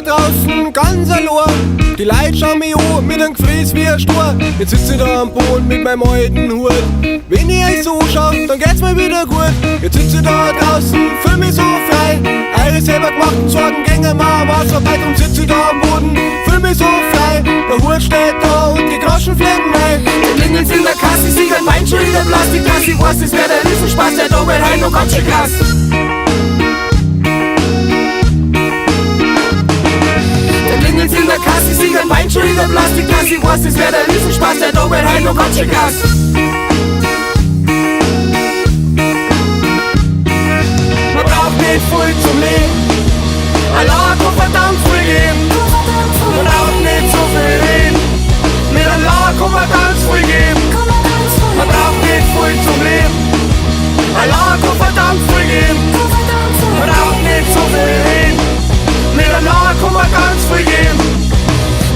da draußen ganz allein. Die Leute schauen mich an mit einem Gefräß wie ein Stur. Jetzt sitze ich da am Boden mit meinem alten Hut. Wenn ich euch so schaue, dann geht's mir wieder gut. Jetzt sitze ich da draußen, fühl mich so frei. Eure selber gemachten Sorgen gängen mir am Arsch vorbei. Drum sitze ich da am Boden, fühl mich so frei. Der Hut steht da und die Groschen fliegen rein. Die Klingels in der Kasse, ich sieg ein Weinschuh in der Plastiktasse. Ich weiß, es wär der Riesenspaß, der da wird heim noch ganz schön krass. In der Kasse, ich sieg ein Weinschuh in der Plastiktasse. Ich weiß, es wär der Riesenspaß, der da wird heim noch ganz schön krass. Man braucht nicht viel zum Leben, allein kann verdammt viel geben. Man braucht nicht so viel reden, mit Allah kann man ganz viel geben. Man braucht nicht viel zum Leben, Allah kann verdammt viel geben. Man braucht nicht so viel reden, mit Allah kann man ganz viel geben.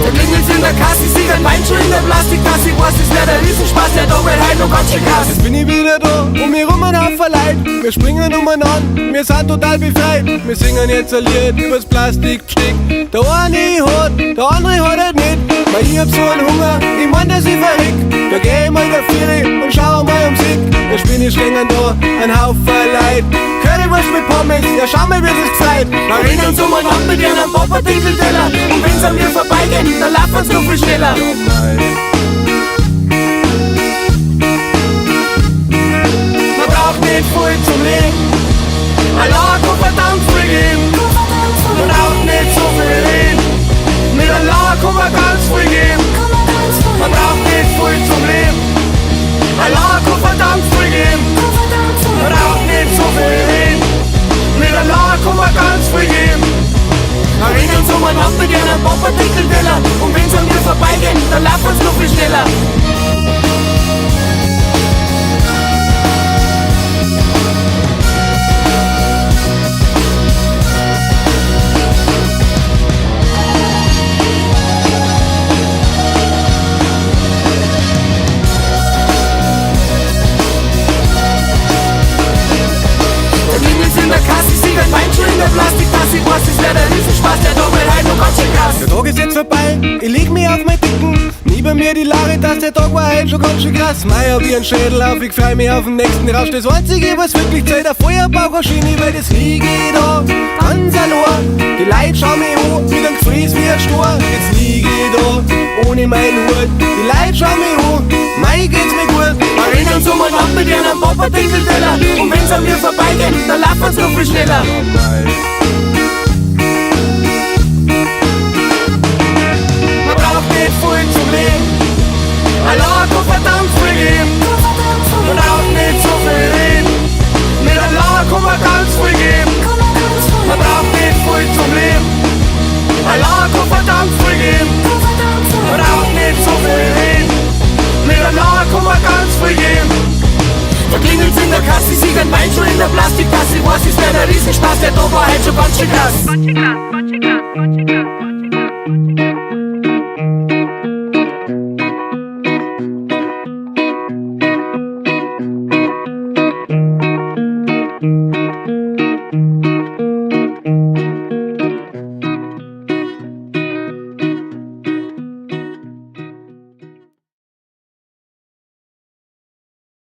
Der Klingels in der Kasse, ich sieg ein Weinschuh in der Plastiktasse. Ich weiß, es wär der Riesenspaß, der da wird heim noch ganz schön krass. Jetzt bin ich wieder da, um mich rum ein Haufen Leid. Wir springen umeinander, wir sind total befreit. Wir singen jetzt ein Lied übers Plastikbesteck. Der eine hat, der andere hat halt nicht. Weil ich hab so einen Hunger, ich mein, dass ich verreck. Da geh ich mal in der Viere und schau mal ums Eck. Jetzt bin ich stehen da, ein Haufen Leid. Currywurst mit Pommes, ja schau mal, wie es gefällt. Wir rennen uns umeinander mit ihren Papa-Dinkelteller. Und wenn's an mir vorbeigeht, dann laufen uns noch viel schneller. Man braucht nicht viel zum Leben, Allah kann verdammt viel geben. Man braucht nicht so viel reden, mit Allah kann man ganz viel geben. Man braucht nicht viel zum Leben, Allah kann verdammt viel geben. Man braucht nicht so viel reden, mit Allah kann man ganz viel geben. Wir rennen uns umeinander mit ihren Papa-Dinkelteller. Und wenn's an mir vorbeigeht, dann laufen uns noch viel schneller. Der Klingels in der Kasse, ich sieg ein Weinschuh in der Plastiktasse. Ich weiß, es wär der Riesenspaß, der da wird heim noch ganz schön krass. Der Tag ist jetzt vorbei, ich leg mich auf mein Dicken. Nie bei mir die Laritas, der Tag war heim schon ganz schön krass. Mei, hab ich einen Schädel auf, ich freu mich auf den nächsten Rausch. Das Einzige, was wirklich zählt, der Feuerbauch-Schiene, weil das liege ich da ganz allein. Die Leute schauen mich an, mit einem Gefräß wie ein Stur. Jetzt liege ich da, ohne meinen Hut. Die Leute schauen mich an, mei, geht's mir gut. Wir rennen uns umeinander mit ihren Papa-Dinkelteller. Und wenn's an mir vorbeigeht, dann laufen uns noch viel schneller. Man braucht nicht viel zum Leben, Allah kann verdammt viel geben. Man braucht nicht so viel reden, mit Allah kann man ganz viel geben. Man braucht nicht viel zum Leben, Allah kann verdammt viel geben. Man braucht nicht so viel reden, mit Allah kann man ganz viel geben. Da klingelt's in der Kasse, ich sieg ein Weinschuh in der Plastiktasse. Ich weiß, es wär der Riesenspaß, der da war halt schon ganz schön krass.